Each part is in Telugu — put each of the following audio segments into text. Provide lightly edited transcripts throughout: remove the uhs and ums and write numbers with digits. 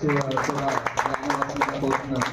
కూడా గ్రామవాసులుగా కోరుతున్నాను.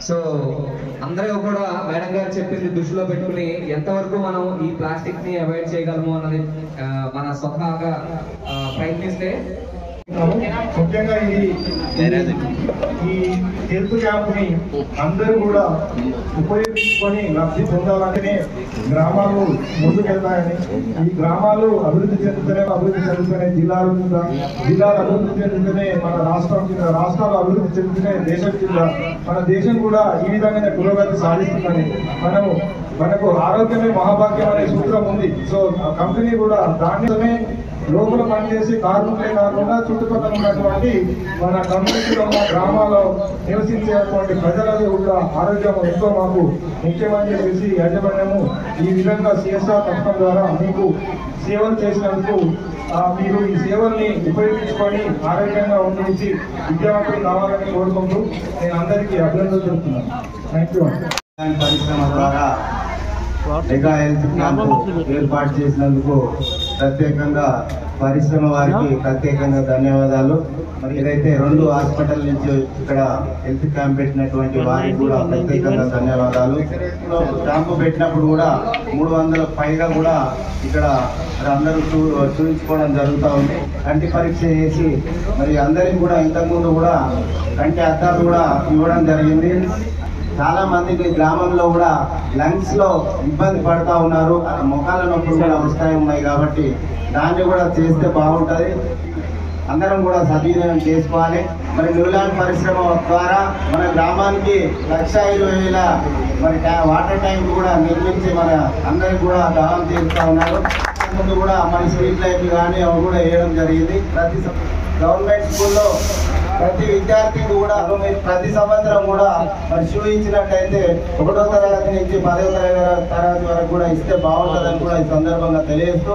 సో అందరూ కూడా మేడం గారు చెప్పింది దృష్టిలో పెట్టుకుని ఎంతవరకు మనం ఈ ప్లాస్టిక్ ని అవాయిడ్ చేయగలము అన్నది మన స్వతహాగా ప్రయత్నిస్తే ముఖ్యంగా ఈ హెల్త్ క్యాంప్ ని అందరూ కూడా ఉపయోగించుకొని లబ్ధి పొందాలంటేనే గ్రామాలు ముందుకెళ్తాయని, ఈ గ్రామాలు అభివృద్ధి చెందుతూనే జిల్లాలు అభివృద్ధి చెందుతూనే మన రాష్ట్రాలు అభివృద్ధి చెందుతూనే దేశం కింద మన దేశం కూడా ఈ విధంగానే పురోగతి సాధిస్తుందని మనకు ఆరోగ్యమే మహాభాగ్యం అనే సూత్రం ఉంది. సో కంపెనీ కూడా దానితోనే లోపల పనిచేసి కార్మికులే కాకుండా చుట్టుపక్కల ఉన్నటువంటి మన కమ్యూనిటీలో ఉన్న గ్రామాల్లో నివసించేటువంటి ప్రజలకు కూడా ఆరోగ్యం ఎంతో మాకు ముఖ్యమని చెప్పేసి యాజమాన్యము ఈ విధంగా సిఎస్ఆర్ పథకం ద్వారా మీకు సేవలు చేసినందుకు మీరు ఈ సేవల్ని ఉపయోగించుకొని ఆరోగ్యంగా ఉండించి విద్యావంతులు కావాలని కోరుకుంటూ నేను అందరికీ అభినందనలు చెప్తున్నాను. Thank you. పరిశ్రమ ద్వారా మెగా హెల్త్ క్యాంపు ఏర్పాటు చేసినందుకు ప్రత్యేకంగా పరిశ్రమ వారికి ప్రత్యేకంగా ధన్యవాదాలు. మరి ఏదైతే 2 హాస్పిటల్ నుంచి ఇక్కడ హెల్త్ క్యాంప్ పెట్టినటువంటి వారికి కూడా ప్రత్యేకంగా ధన్యవాదాలు. క్యాంపు పెట్టినప్పుడు కూడా 300 పైగా కూడా ఇక్కడ అందరూ చూపించుకోవడం జరుగుతూ ఉంది. కంటి పరీక్ష చేసి మరి అందరికి కూడా ఇంతకుముందు కూడా కంటి అద్దాలు కూడా ఇవ్వడం జరిగింది. చాలా మందికి గ్రామంలో కూడా లంగ్స్ లో ఇబ్బంది పడతా ఉన్నారు, మొఖాల నొప్పులు కూడా ఉన్నాయి కాబట్టి దాన్ని కూడా చేస్తే బాగుంటుంది. అందరం కూడా సద్వినియోగం చేసుకోవాలి. మరి న్యూలాండ్ పరిశ్రమ ద్వారా మన గ్రామానికి 1,20,000 మరి వాటర్ ట్యాంక్ కూడా నిర్మించి మన అందరికి కూడా దానం చేస్తూ ఉన్నారు. ముందు కూడా మరి స్ట్రీట్ లైట్లు కానీ అవి కూడా వేయడం జరిగింది. ప్రతి గవర్నమెంట్ స్కూల్లో ప్రతి విద్యార్థికి కూడా ప్రతి సంవత్సరం కూడా మరి షూ ఇచ్చినట్టయితే 1వ తరగతి నుంచి 10వ తరగతి వరకు కూడా ఇస్తే బాగుంటుందని కూడా ఈ సందర్భంగా తెలియజేస్తూ,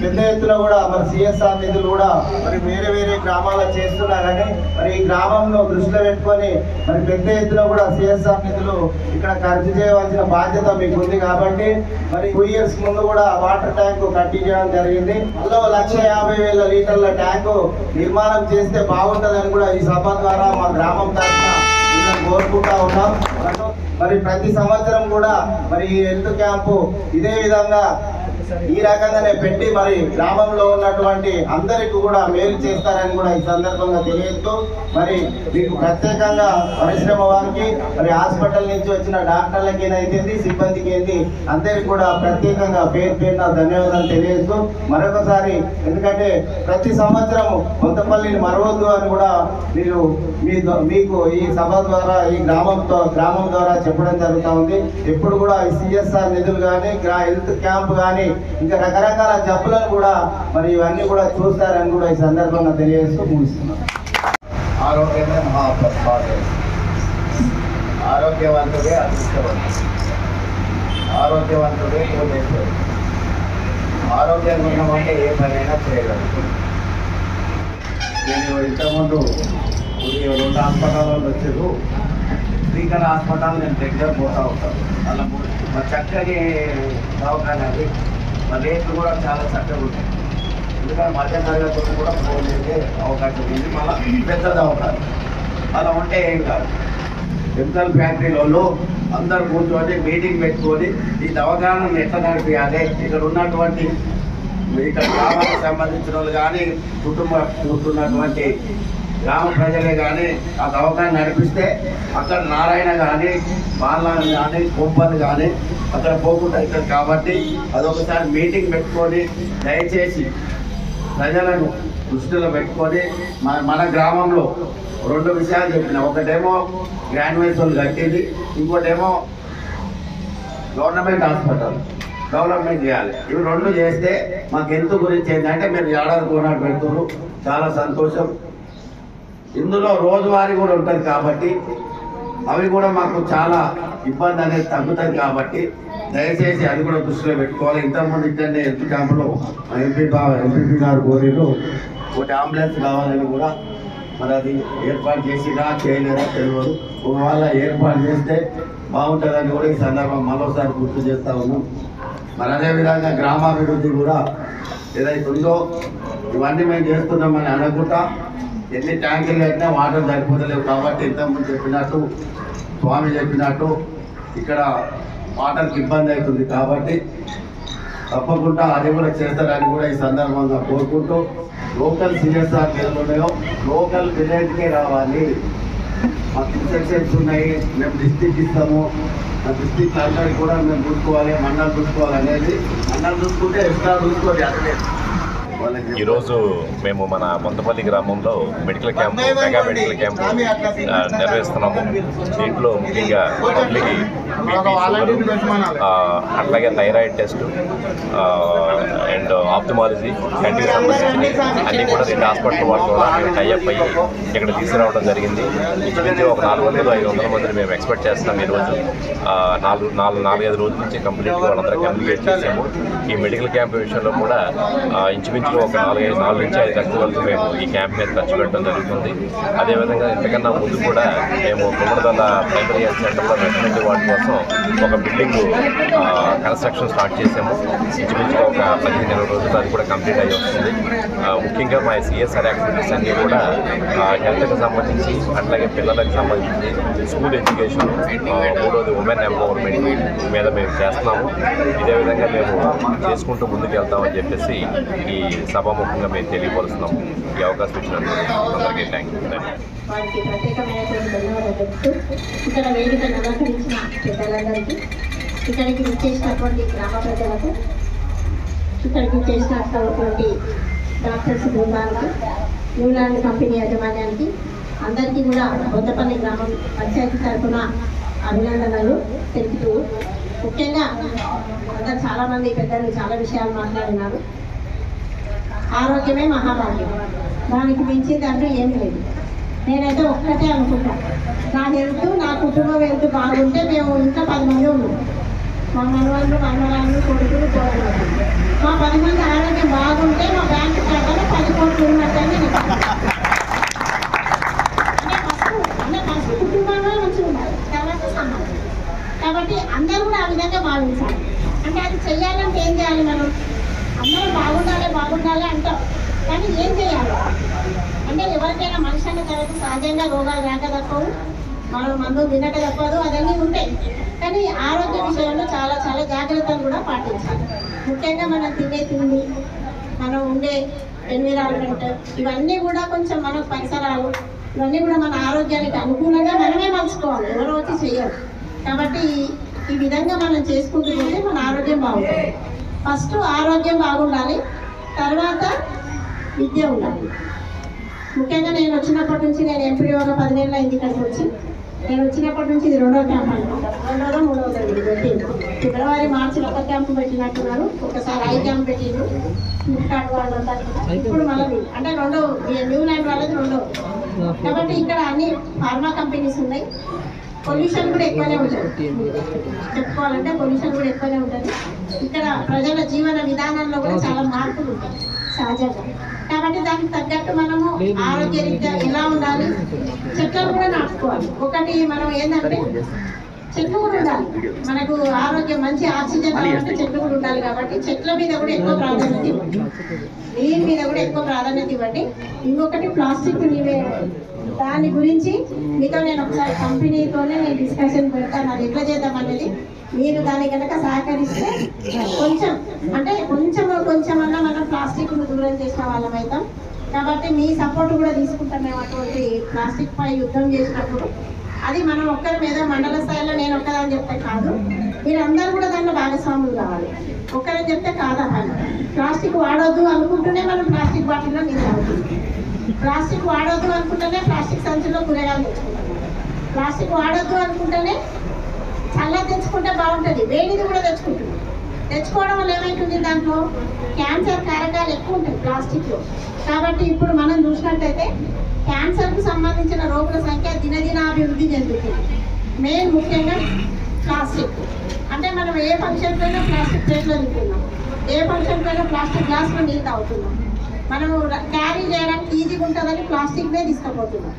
పెద్ద ఎత్తున కూడా మరి సిఎస్ఆర్ నిధులు కూడా మరి వేరే గ్రామాల్లో చేస్తున్నారని మరి ఈ గ్రామంలో దృష్టిలో పెట్టుకొని మరి పెద్ద ఎత్తున కూడా సిఎస్ఆర్ నిధులు ఇక్కడ ఖర్చు చేయవలసిన బాధ్యత మీకు ఉంది. కాబట్టి మరి 2 years ముందు కూడా వాటర్ ట్యాంకు కట్టించడం జరిగింది. అందులో 1,50,000 లీటర్ల ట్యాంకు నిర్మాణం చేస్తే బాగుంటుందని కూడా ఈ సభ ద్వారా మా గ్రామం తరఫున కోరుకుంటా ఉన్నాం. మరి ప్రతి సంవత్సరం కూడా మరి ఈ హెల్త్ క్యాంపు ఇదే విధంగా ఈ రకంగానే పెట్టి మరి గ్రామంలో ఉన్నటువంటి అందరికీ కూడా మేలు చేస్తారని కూడా ఈ సందర్భంగా తెలియజేస్తూ, మరి మీకు ప్రత్యేకంగా పరిశ్రమ వారికి మరి హాస్పిటల్ నుంచి వచ్చిన డాక్టర్లకి ఏదైతుంది సిబ్బందికి ఏంటి అందరికి కూడా ప్రత్యేకంగా పేరున ధన్యవాదాలు తెలియజేస్తూ మరొకసారి, ఎందుకంటే ప్రతి సంవత్సరం కొంతపల్లిని మరవద్దు అని కూడా మీకు ఈ సభ ద్వారా ఈ గ్రామం ద్వారా చెప్పడం జరుగుతూ ఉంది. ఎప్పుడు కూడా ఈ సిఎస్ఆర్ నిధులు కానీ హెల్త్ క్యాంప్ కానీ ఇంకా రకరకాల జబ్బులను కూడా మరి ఇవన్నీ కూడా చూస్తారని కూడా ఈ సందర్భంగా తెలియజేస్తూ ముగిస్తున్నాం. ఆరోగ్యమే మహాప్రసాదం. ఆరోగ్యవంతుడే అదృష్టవంతుడు, ఆరోగ్యవంతుడే కోటేశ్వరుడు. ఆరోగ్యంగా ఉన్నామంటే ఏ పనైనా చేయగలరు. నేను ఇంతకుముందు 2 హాస్పిటల్లో వచ్చారు. శ్రీకళ హాస్పిటల్ నేను దగ్గర పోతూ ఉంటాను. అలా చక్కని దవాఖాన అది. రేట్లు కూడా చాలా చక్కగా ఉంటాయి. ఎందుకంటే మధ్య తరగతులు కూడా ఫోన్ చేసే అవకాశం ఉంది. మళ్ళీ పెద్ద దవాఖాన అలా ఉంటే ఏం కాదు. కెమికల్ ఫ్యాక్టరీలో అందరు కూర్చొని మీటింగ్ పెట్టుకొని ఈ దవాఖానను ఎట్లా నడిపించాలి, ఇక్కడ ఉన్నటువంటి ఇక్కడ గ్రామానికి సంబంధించిన వాళ్ళు కానీ కుటుంబం కూర్చున్నటువంటి గ్రామ ప్రజలే కానీ ఆ దవాఖాన నడిపిస్తే అక్కడ నారాయణ కానీ బాలను కానీ కొంపలు కానీ అక్కడ పోకుండా అవుతుంది. కాబట్టి అదొకసారి మీటింగ్ పెట్టుకొని దయచేసి ప్రజలను దృష్టిలో పెట్టుకొని మన గ్రామంలో 2 విషయాలు చెప్పిన. ఒకటేమో గ్రాడ్యుయేట్స్ వాళ్ళు కట్టింది, ఇంకోటేమో గవర్నమెంట్ హాస్పిటల్ డెవలప్మెంట్ చేయాలి. ఇవి 2 చేస్తే మాకు ఎంత గురించి ఏంటంటే మీరు ఏడాది కొనాడు పెడుతున్నారు, చాలా సంతోషం. ఇందులో రోజువారీ కూడా ఉంటుంది కాబట్టి అవి కూడా మాకు చాలా ఇబ్బంది అనేది తగ్గుతుంది. కాబట్టి దయచేసి అది కూడా దృష్టిలో పెట్టుకోవాలి. ఇంతకుముందు ఇక్కడనే హెల్త్ క్యాంపులో ఎంపీపీ గారు కోరిరు ఒకటి అంబులెన్స్ కావాలని కూడా, మరి అది ఏర్పాటు చేసినా చేయలేదా తెలియదు. ఒకవేళ ఏర్పాటు చేస్తే బాగుంటుందని కూడా ఈ సందర్భం మరోసారి గుర్తు చేస్తా ఉన్నాం. మరి అదేవిధంగా గ్రామాభివృద్ధి కూడా ఏదైతే ఉందో ఇవన్నీ మేము చేస్తున్నామని అనుకుంటా ఎన్ని ట్యాంకులు కట్టినా వాటర్ సరిపోతలేవు. కాబట్టి ఇంతకుముందు చెప్పినట్టు స్వామి చెప్పినట్టు ఇక్కడ వాటర్కి ఇబ్బంది అవుతుంది. కాబట్టి తప్పకుండా అది కూడా చేస్తారని కూడా ఈ సందర్భంగా కోరుకుంటూ, లోకల్ సిఎస్ఆర్ నిధులున్నాయో లోకల్ విలేజ్కే రావాలి. మాకు ఇన్స్ట్రక్షన్స్ ఉన్నాయి, మేము డిస్ట్రిక్ట్ ఇస్తాము, ఆ డిస్ట్రిక్ట్ అందరికీ కూడా మేము చూసుకోవాలి, మండలం చూసుకోవాలి అనేది. మండలం చూసుకుంటే ఎక్స్ట్రా చూసుకోవాలి అట్లేదు. ఈరోజు మేము మన మొంతపల్లి గ్రామంలో medical camp, mega medical camp నిర్వహిస్తున్నాము. దీంట్లో ముఖ్యంగా పబ్లిక్ అట్లాగే థైరాయిడ్ టెస్ట్ అండ్ ఆప్థమాలజీ కంటికి సంబంధించి అన్నీ కూడా 2 హాస్పిటల్ వాళ్ళు కూడా మేము టైఅప్ అయ్యి ఇక్కడ తీసుకురావడం జరిగింది. ఇంచుమించు ఒక 400-500 మందిని మేము ఎక్స్పెక్ట్ చేస్తున్నాం. ఈరోజు 4-5 రోజుల నుంచి కంప్లీట్గా వాళ్ళందరూ కమ్యూనికేట్ చేసాము. ఈ మెడికల్ క్యాంప్ విషయంలో కూడా ఇంచుమించు ఒక 4 నుంచి 5 లక్షల వరకు మేము ఈ క్యాంప్ మీద ఖర్చు పెట్టడం జరుగుతుంది. అదేవిధంగా ఇంతకన్నా ముందు కూడా మేము కుమ్మడదల ప్రైమరీ హెల్త్ సెంటర్లో వెటర్నరీ వార్డ్ కోసం ఒక బిల్డింగ్ కన్స్ట్రక్షన్ స్టార్ట్ చేసాము. ఇంచుమించుగా ఒక 15-20 రోజులు అది కూడా కంప్లీట్ అయ్యి వస్తుంది. ముఖ్యంగా మా సిఎస్ఆర్ యాక్టివిటీస్ అన్నీ కూడా హెల్త్కి సంబంధించి, అట్లాగే పిల్లలకు సంబంధించి స్కూల్ ఎడ్యుకేషన్, 3వది ఉమెన్ ఎంపవర్మెంట్ మీద మేము చేస్తున్నాము. ఇదే విధంగా మేము చేసుకుంటూ ముందుకు వెళ్తామని చెప్పేసి ఈ సభాముఖంగా మేము తెలియపరుస్తున్నాము. ఈ అవకాశం ఇచ్చినందుకు అందరికీ థ్యాంక్ యూ. వారికి ప్రత్యేకమైనటువంటి ధన్యవాదాలు చెప్తూ, ఇక్కడ వేదికను అలంకరించిన పెద్దలందరికీ, ఇక్కడికి విచ్చేసినటువంటి గ్రామ ప్రజలకు, ఇక్కడికి చేసినటువంటి డాక్టర్స్ బృందానికి, న్యూలాండ్ కంపెనీ యాజమాన్యానికి అందరికీ కూడా బొద్దపల్లి గ్రామం పంచాయతీ తరఫున అభినందనలు తెలుపుతూ, ముఖ్యంగా అందరు చాలామంది పెద్దలు చాలా విషయాలు మాట్లాడినారు. ఆరోగ్యమే మహాభాగ్యం, దానికి మించింది అంటూ ఏం లేదు. నేనైతే ఒక్కటే అనుకుంటా, నా హెల్త్, నా కుటుంబం హెల్త్ బాగుంటే మేము ఇంకా 10 మంది ఉన్నాం. మా మనవాళ్ళు, మనవరాళ్ళు, కొడుకులు, కోడలు, మా 10 మంది ఆరోగ్యం బాగుంటే మా బ్యాంకు ఖాతాలో 10 కోట్లు ఉన్నట్టని ఫస్ట్ కుటుంబంలో మంచిగా ఉండాలి, తర్వాత సమాజం. కాబట్టి అందరూ కూడా ఆ విధంగా భావించాలి. అంటే అది చెయ్యాలంటే ఏం చేయాలి? మనం అందరూ బాగుండాలి అంటాం, కానీ ఏం చేయాలి అంటే ఎవరికైనా మనిషి అన్న తర్వాత సహజంగా రోగాలు రాక తప్పవు, మనం మందు తినక తప్పదు, అవన్నీ ఉంటాయి. కానీ ఆరోగ్య విషయంలో చాలా చాలా జాగ్రత్తలు కూడా పాటించాలి. ముఖ్యంగా మనం తినే తిండి, మనం ఉండే ఎన్విరాన్మెంట్, ఇవన్నీ కూడా కొంచెం మన పరిసరాలు ఇవన్నీ కూడా మన ఆరోగ్యానికి అనుకూలంగా మనమే మలుచుకోవాలి, ఎవరో వచ్చి చెయ్యాలి. కాబట్టి ఈ విధంగా మనం చేసుకుంటూ పోతే మన ఆరోగ్యం బాగుంటుంది. ఫస్ట్ ఆరోగ్యం బాగుండాలి, తర్వాత విద్య ఉండాలి. ముఖ్యంగా నేను వచ్చినప్పటి నుంచి, నేను ఎంపీడీఓగా 10 ఏళ్ళు అయింది ఇక్కడికి వచ్చి. నేను వచ్చినప్పటి నుంచి ఇది 2వ క్యాంప్ అనుకుంటా, 2వ 3వ తరగతి పెట్టిండు. ఫిబ్రవరి మార్చిలో ఒక క్యాంపు పెట్టినట్టున్నారు, ఒకసారి 5 క్యాంప్ పెట్టిండు ఫ్లిప్కార్ట్ వాళ్ళంతా. ఇప్పుడు మళ్ళీ అంటే 2వ న్యూలాండ్ వాళ్ళది 2వ. కాబట్టి ఇక్కడ అన్ని ఫార్మా కంపెనీస్ ఉన్నాయి. పొల్యూషన్ కూడా ఎక్కువనే ఉంటుంది, చెప్పుకోవాలంటే పొల్యూషన్ కూడా ఎక్కువనే ఉంటుంది. ఇక్కడ ప్రజల జీవన విధానంలో కూడా చాలా మార్పులు ఉంటాయి సహజంగా. కాబట్టి దానికి తగ్గట్టు మనము ఆరోగ్యరీత్యా ఎలా ఉండాలి, చెట్లను కూడా నాటుకోవాలి. ఒకటి మనం ఏంటంటే చెట్లు కూడా ఉండాలి, మనకు ఆరోగ్యం మంచి ఆక్సిజన్ కావాలంటే చెట్లు కూడా ఉండాలి. కాబట్టి చెట్ల మీద కూడా ఎక్కువ ప్రాధాన్యత ఇవ్వండి, నీళ్ళ మీద కూడా ఎక్కువ ప్రాధాన్యత ఇవ్వండి. ఇంకొకటి ప్లాస్టిక్ దాని గురించి మీతో నేను ఒకసారి కంపెనీతోనే నేను డిస్కషన్ పెడతాను, అది ఎట్లా చేద్దాం అనేది. మీరు దాని కనుక సహకరిస్తే కొంచెం అంటే కొంచెమన్నా మనం ప్లాస్టిక్ను దూరం చేసిన వాళ్ళం అవుతాం. కాబట్టి మీ సపోర్ట్ కూడా తీసుకుంటాం మేము. అటువంటి ప్లాస్టిక్ పై యుద్ధం చేసినప్పుడు అది మనం ఒక్కరి మీద మండల స్థాయిలో నేను ఒక్కదని చెప్తే కాదు, మీరందరూ కూడా దాంట్లో భాగస్వాములు కావాలి. ఒక్కరని చెప్తే కాదా, ప్లాస్టిక్ వాడొద్దు అనుకుంటూనే మనం ప్లాస్టిక్ బాటిల్లో నీళ్ళు తాగుతుంది. ప్లాస్టిక్ వాడొద్దు అనుకుంటేనే ప్లాస్టిక్ సంచుల్లో కూరగాయలు తెచ్చుకుంటాం. ప్లాస్టిక్ వాడొద్దు అనుకుంటేనే చల్ల తెచ్చుకుంటే బాగుంటుంది, వేడిది కూడా తెచ్చుకుంటుంది. తెచ్చుకోవడం వల్ల ఏమైతుంది, దాంట్లో క్యాన్సర్ కారకాలు ఎక్కువ ఉంటాయి ప్లాస్టిక్లో. కాబట్టి ఇప్పుడు మనం చూసినట్టయితే క్యాన్సర్కు సంబంధించిన రోగుల సంఖ్య దినదినాభివృద్ధి చెందుతుంది. మెయిన్ ముఖ్యంగా ప్లాస్టిక్ అంటే మనం ఏ ఫంక్షన్ పైన ప్లాస్టిక్ ప్లేట్లో తింటున్నాం, ఏ ఫంక్షన్ పైన ప్లాస్టిక్ గ్లాస్లో నీళ్ళు తాగుతున్నాం. మనము క్యారీ చేయడానికి ఈజీగా ఉంటుందని ప్లాస్టిక్నే తీసుకుపోతున్నాం.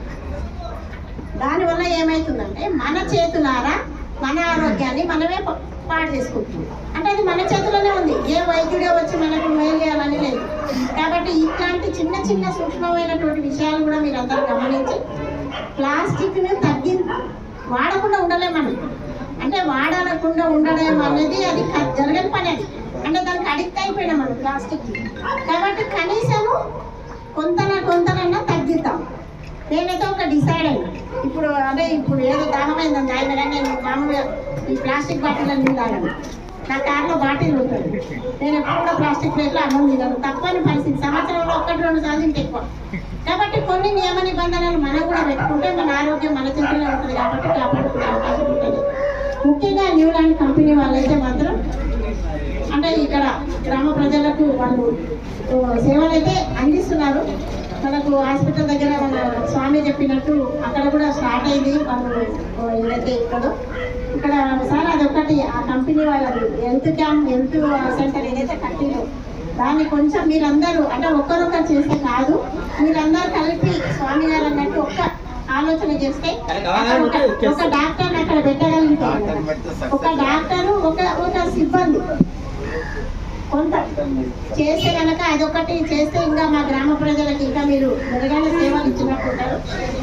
దానివల్ల ఏమవుతుందంటే మన చేతులారా మన ఆరోగ్యాన్ని మనమే పాడు చేసుకుంటున్నాం. అంటే అది మన చేతిలోనే ఉంది, ఏ వైద్యుడే వచ్చి మనకు మేలు చేయాలని లేదు. కాబట్టి ఇట్లాంటి చిన్న సూక్ష్మమైనటువంటి విషయాలు కూడా మీరు అందరూ గమనించి ప్లాస్టిక్ని వాడకుండా ఉండలేం మనం. అంటే వాడకుండా ఉండడం అనేది అది జరగని పని. అది అంటే దానికి అడిక్ట్ అయిపోయినాం మనం ప్లాస్టిక్. కాబట్టి కనీసము కొంతనన్నా తగ్గిద్దాం. నేనైతే ఒక డిసైడ్ అయినా ఇప్పుడు అంటే ఇప్పుడు ఏదో దాహమైందని ఆయన కానీ నేను మామూలుగా ఈ ప్లాస్టిక్ బాటిల్లో నీళ్ళు తాగాను. నా కార్లో బాటిల్ ఉంటుంది, నేను ఎప్పుడు కూడా ప్లాస్టిక్ ప్లేట్లో అన్నం తిన్నాను. తప్పని పరిస్థితి, సంవత్సరంలో 1-2 సార్లు ఇంత ఎక్కువ. కాబట్టి కొన్ని నియమ నిబంధనలు మనం కూడా పెట్టుకుంటే మన ఆరోగ్యం మన చేతిలో ఉంటుంది. కాబట్టి కాపాడుకునే అవకాశం ఉంటుంది. ముఖ్యంగా న్యూలాండ్ కంపెనీ వాళ్ళైతే మాత్రం అంటే ఇక్కడ గ్రామ ప్రజలకు వాళ్ళు సేవలు అయితే అందిస్తున్నారు. మనకు హాస్పిటల్ దగ్గర మన స్వామి చెప్పినట్టు అక్కడ కూడా స్టార్ట్ అయింది. వాళ్ళు ఏదైతే ఇక్కడ సార్ అదొకటి ఆ కంపెనీ వాళ్ళది హెల్త్ సెంటర్ ఏదైతే కట్టిందో దాన్ని కొంచెం మీరందరూ అంటే ఒక్కరొక్కరు చేస్తే కాదు, మీరందరూ కలిపి స్వామి గారు అన్నట్టు ఒక్క ఆలోచన చేస్తే ఒక డాక్టర్ని అక్కడ పెట్టగలుగుతారు. ఒక డాక్టరు ఒక సిబ్బంది కొంత చేస్తే కనుక అదొకటి చేస్తే ఇంకా మా గ్రామ ప్రజలకి ఇంకా మీరు మెరుగైన సేవలు ఇచ్చినట్టు ఉంటారు.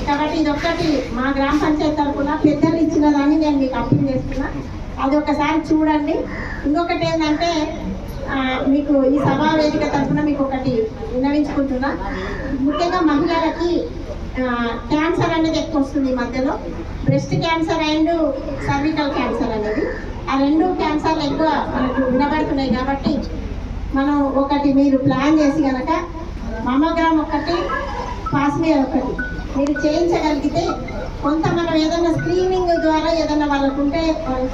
కాబట్టి ఇదొక్కటి మా గ్రామ పంచాయతీ తరఫున పెద్దలు ఇచ్చిన దాన్ని నేను మీకు అప్పీల్ చేస్తున్నా. అది ఒకసారి చూడండి. ఇంకొకటి ఏంటంటే మీకు ఈ సభా వేదిక తరఫున మీకు ఒకటి విన్నవించుకుంటున్నా. ముఖ్యంగా మహిళలకి క్యాన్సర్ అనేది ఎక్కువ వస్తుంది ఈ మధ్యలో. Breast cancer and cervical cancer అనేది, ఆ 2 క్యాన్సర్లు ఎక్కువ మనకు వినబడుతున్నాయి. కాబట్టి మనం ఒకటి మీరు ప్లాన్ చేసి కనుక మమోగ్రామ్ ఒకటి, పాస్మియర్ ఒకటి మీరు చేయించగలిగితే కొంత మనం ఏదైనా స్క్రీనింగ్ ద్వారా ఏదైనా వాళ్ళకు ఉంటే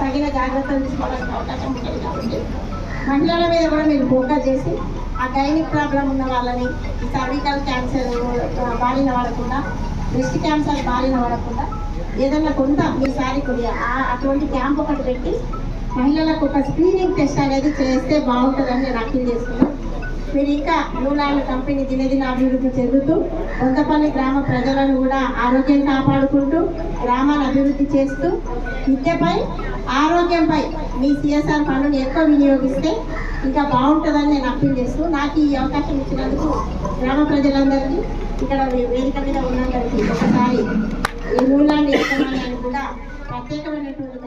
తగిన జాగ్రత్తలు తీసుకోవాల్సిన అవకాశం ఉంటుంది. కాబట్టి మహిళల మీద కూడా మీరు ఫోకస్ చేసి ఆ గైనిక్ ప్రాబ్లం ఉన్న వాళ్ళని, ఈ సర్వికల్ క్యాన్సర్ బారిన పడకుండా, బ్రెస్ట్ క్యాన్సర్ బారిన పడకుండా ఏదన్నా కొంత మీసారి కొద్దిగా అటువంటి క్యాంప్ ఒకటి పెట్టి మహిళలకు ఒక స్క్రీనింగ్ టెస్ట్ అనేది చేస్తే బాగుంటుందని నేను అప్పీల్ చేస్తున్నాను. మీరు ఇంకా న్యూలాండ్ కంపెనీ దినదిన అభివృద్ధి చెందుతూ కొంతపల్లి గ్రామ ప్రజలను కూడా ఆరోగ్యం కాపాడుకుంటూ గ్రామాన్ని అభివృద్ధి చేస్తూ విద్యపై ఆరోగ్యంపై మీ CSR ఫండ్ను ఎక్కువ వినియోగిస్తే ఇంకా బాగుంటుందని నేను అప్పీల్ చేస్తూ నాకు ఈ అవకాశం ఇచ్చినందుకు గ్రామ ప్రజలందరికీ ఇక్కడ వేదిక మీద ఉన్నందరికీ ఒకసారి ఈ న్యూలాండ్ యజమాన్యానికి కూడా ప్రత్యేకమైనటువంటి